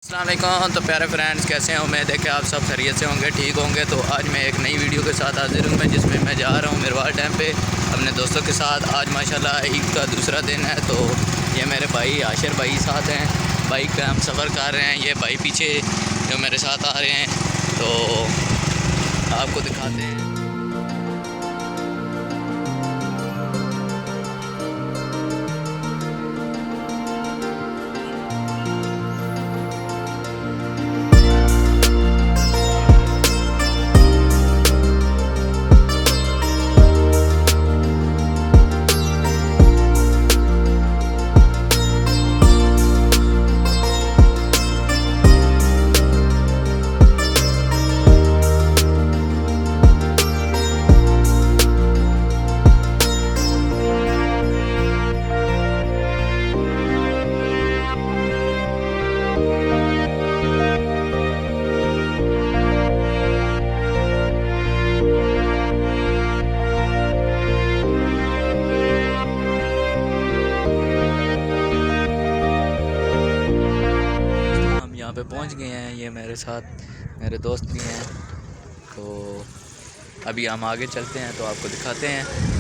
अस्सलाम वालेकुम। तो प्यारे फ्रेंड्स, कैसे हैं? उम्मीद है कि आप सब खैरियत से होंगे, ठीक होंगे। तो आज मैं एक नई वीडियो के साथ हाजिर हूँ जिसमें मैं जा रहा हूँ मिरवाल डैम पे अपने दोस्तों के साथ। आज माशाल्लाह ईद का दूसरा दिन है। तो ये मेरे भाई आशिर भाई साथ हैं, बाइक पे हम सफ़र कर रहे हैं। ये भाई पीछे जो मेरे साथ आ रहे हैं, तो आपको दिखाते हैं। यहाँ पे पहुँच गए हैं। ये मेरे साथ मेरे दोस्त भी हैं। तो अभी हम आगे चलते हैं तो आपको दिखाते हैं।